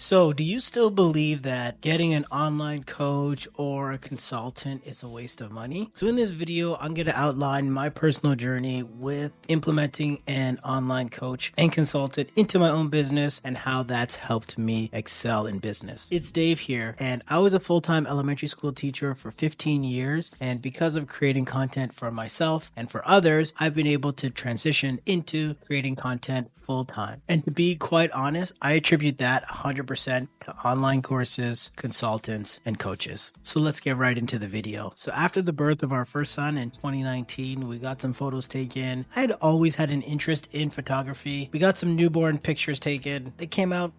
So, do you still believe that getting an online coach or a consultant is a waste of money? So, in this video, I'm going to outline my personal journey with implementing an online coach and consultant into my own business and how that's helped me excel in business. It's Dave here, and I was a full-time elementary school teacher for 15 years. And because of creating content for myself and for others, I've been able to transition into creating content full-time. And to be quite honest, I attribute that 100% to online courses, consultants, and coaches. So let's get right into the video. So after the birth of our first son in 2019, we got some photos taken. I had always had an interest in photography. We got some newborn pictures taken. They came out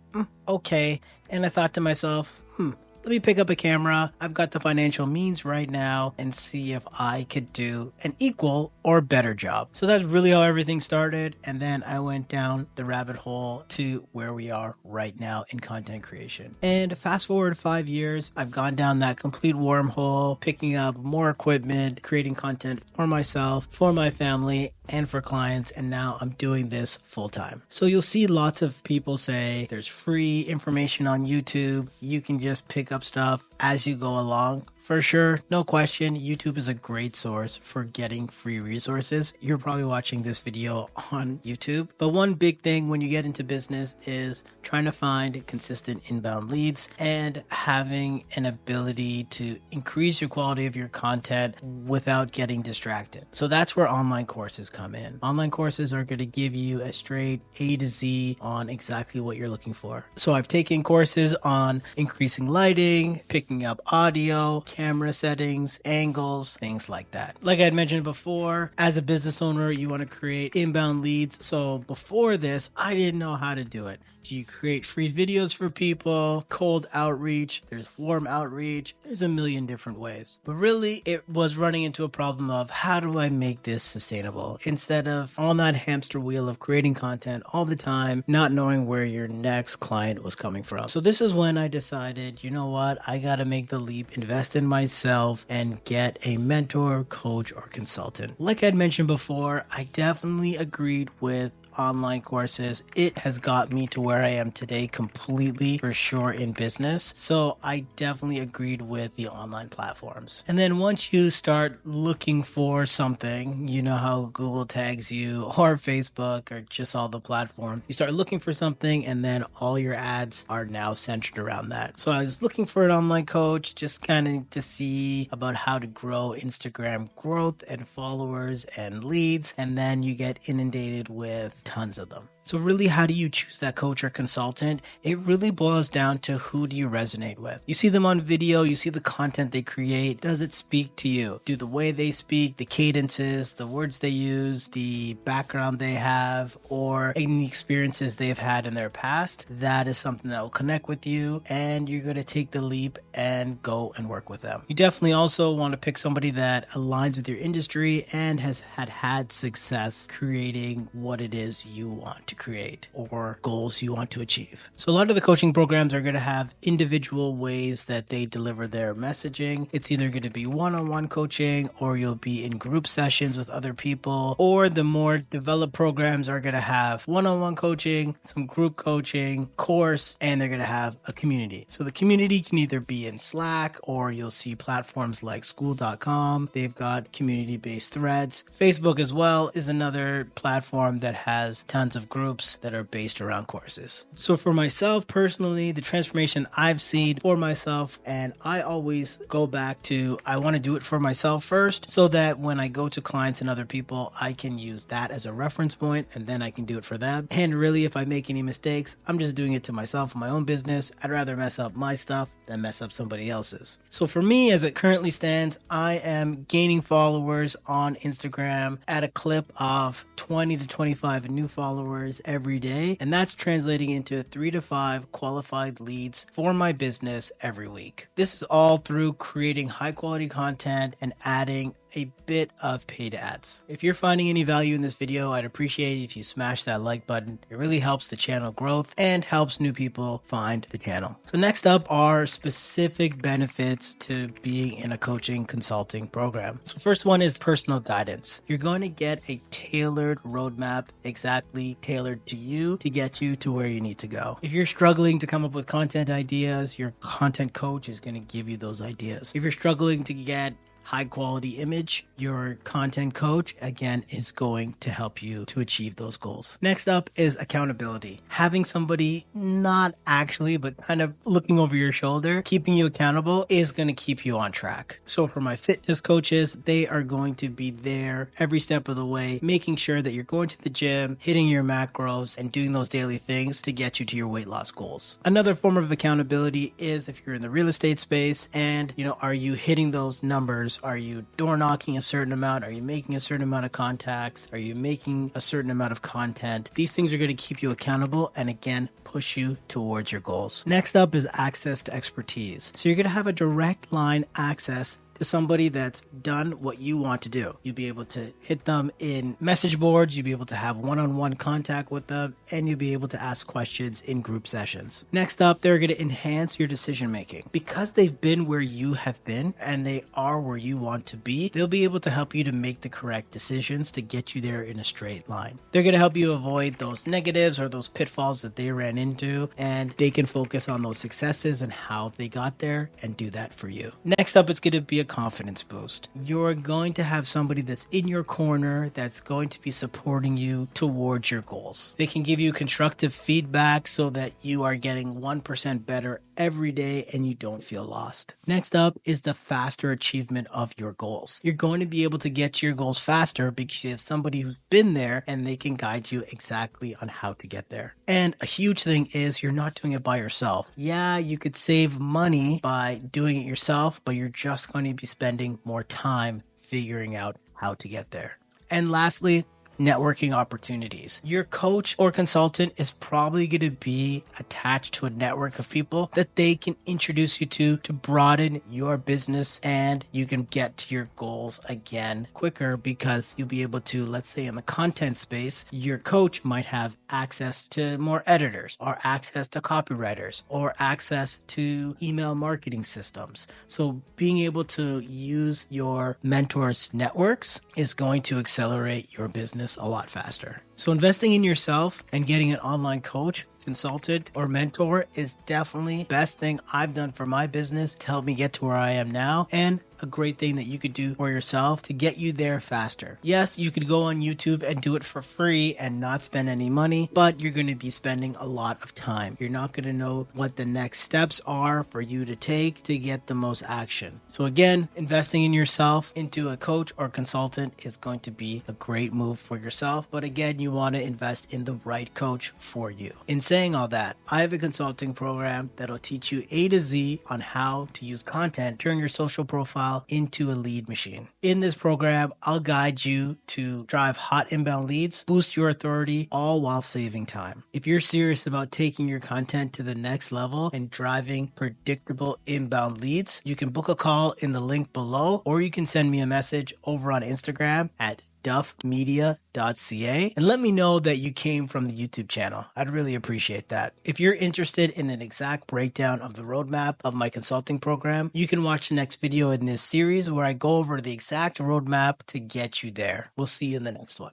okay. And I thought to myself, let me pick up a camera. I've got the financial means right now and see if I could do an equal or better job. So that's really how everything started. And then I went down the rabbit hole to where we are right now in content creation. And fast forward 5 years, I've gone down that complete wormhole, picking up more equipment, creating content for myself, for my family, and for clients, and now I'm doing this full time. So you'll see lots of people say there's free information on YouTube. You can just pick up stuff as you go along. For sure, no question, YouTube is a great source for getting free resources. You're probably watching this video on YouTube. But one big thing when you get into business is trying to find consistent inbound leads and having an ability to increase your quality of your content without getting distracted. So that's where online courses come in. Online courses are going to give you a straight A to Z on exactly what you're looking for. So I've taken courses on increasing lighting, picking up audio, camera settings, angles, things like that. Like I had mentioned before, as a business owner, you want to create inbound leads. So before this, I didn't know how to do it. Do you create free videos for people, cold outreach, there's warm outreach, there's a million different ways. But really, it was running into a problem of how do I make this sustainable? Instead of on that hamster wheel of creating content all the time, not knowing where your next client was coming from. So this is when I decided, you know what, I got to make the leap, invest in myself, and get a mentor, coach, or consultant. Like I'd mentioned before, I definitely agreed with online courses. It has got me to where I am today completely for sure in business. So I definitely agreed with the online platforms. And then once you start looking for something, you know how Google tags you or Facebook or just all the platforms, you start looking for something and then all your ads are now centered around that. So I was looking for an online coach just kind of to see about how to grow Instagram growth and followers and leads. And then you get inundated with tons of them. So really, how do you choose that coach or consultant? It really boils down to who do you resonate with. You see them on video, you see the content they create. Does it speak to you? Do the way they speak, the cadences, the words they use, the background they have, or any experiences they've had in their past? That is something that will connect with you, and you're going to take the leap and go and work with them. You definitely also want to pick somebody that aligns with your industry and has had success creating what it is you want to create or goals you want to achieve. So a lot of the coaching programs are going to have individual ways that they deliver their messaging. It's either going to be one-on-one coaching, or you'll be in group sessions with other people, or the more developed programs are going to have one-on-one coaching, some group coaching, course, and they're going to have a community. So the community can either be in Slack, or you'll see platforms like school.com. They've got community-based threads. Facebook as well is another platform that has tons of groups that are based around courses. So for myself personally, the transformation I've seen for myself, and I always go back to, I want to do it for myself first, so that when I go to clients and other people, I can use that as a reference point, and then I can do it for them. And really, if I make any mistakes, I'm just doing it to myself in my own business. I'd rather mess up my stuff than mess up somebody else's. So for me, as it currently stands, I am gaining followers on Instagram at a clip of 20 to 25 new followers every day, and that's translating into 3 to 5 qualified leads for my business every week. This is all through creating high quality content and adding a bit of paid ads. If you're finding any value in this video, I'd appreciate it if you smash that like button. It really helps the channel growth and helps new people find the channel. So next up are specific benefits to being in a coaching consulting program. So first one is personal guidance. You're going to get a tailored roadmap, exactly tailored to you to get you to where you need to go. If you're struggling to come up with content ideas, your content coach is going to give you those ideas. If you're struggling to get high quality image, your content coach again is going to help you to achieve those goals. Next up is accountability. Having somebody not actually, but kind of looking over your shoulder, keeping you accountable is going to keep you on track. So for my fitness coaches, they are going to be there every step of the way, making sure that you're going to the gym, hitting your macros, and doing those daily things to get you to your weight loss goals. Another form of accountability is if you're in the real estate space and, are you hitting those numbers? Are you door knocking a certain amount? Are you making a certain amount of contacts? Are you making a certain amount of content? These things are going to keep you accountable and again, push you towards your goals. Next up is access to expertise. So you're going to have a direct line access to somebody that's done what you want to do. You'll be able to hit them in message boards, you'll be able to have one-on-one contact with them, and you'll be able to ask questions in group sessions. Next up, they're going to enhance your decision making. Because they've been where you have been and they are where you want to be, they'll be able to help you to make the correct decisions to get you there in a straight line. They're going to help you avoid those negatives or those pitfalls that they ran into, and they can focus on those successes and how they got there and do that for you. Next up, it's going to be a confidence boost. You're going to have somebody that's in your corner that's going to be supporting you towards your goals. They can give you constructive feedback so that you are getting 1% better every day and you don't feel lost. Next up is the faster achievement of your goals. You're going to be able to get to your goals faster because you have somebody who's been there and they can guide you exactly on how to get there. And a huge thing is you're not doing it by yourself. Yeah, you could save money by doing it yourself, but you're just going to be spending more time figuring out how to get there. And lastly, networking opportunities. Your coach or consultant is probably going to be attached to a network of people that they can introduce you to broaden your business, and you can get to your goals again quicker because you'll be able to, let's say in the content space, your coach might have access to more editors or access to copywriters or access to email marketing systems. So being able to use your mentor's networks is going to accelerate your business a lot faster. So investing in yourself and getting an online coach, consultant, or mentor is definitely the best thing I've done for my business to help me get to where I am now, and a great thing that you could do for yourself to get you there faster. Yes, you could go on YouTube and do it for free and not spend any money, but you're going to be spending a lot of time. You're not going to know what the next steps are for you to take to get the most action. So again, investing in yourself into a coach or consultant is going to be a great move for yourself. But again, you want to invest in the right coach for you. In saying all that, I have a consulting program that'll teach you A to Z on how to use content, turn your social profile into a lead machine. In this program, I'll guide you to drive hot inbound leads, boost your authority, all while saving time. If you're serious about taking your content to the next level and driving predictable inbound leads, you can book a call in the link below, or you can send me a message over on Instagram at duffmedia.ca and let me know that you came from the YouTube channel. I'd really appreciate that. If you're interested in an exact breakdown of the roadmap of my consulting program, you can watch the next video in this series where I go over the exact roadmap to get you there. We'll see you in the next one.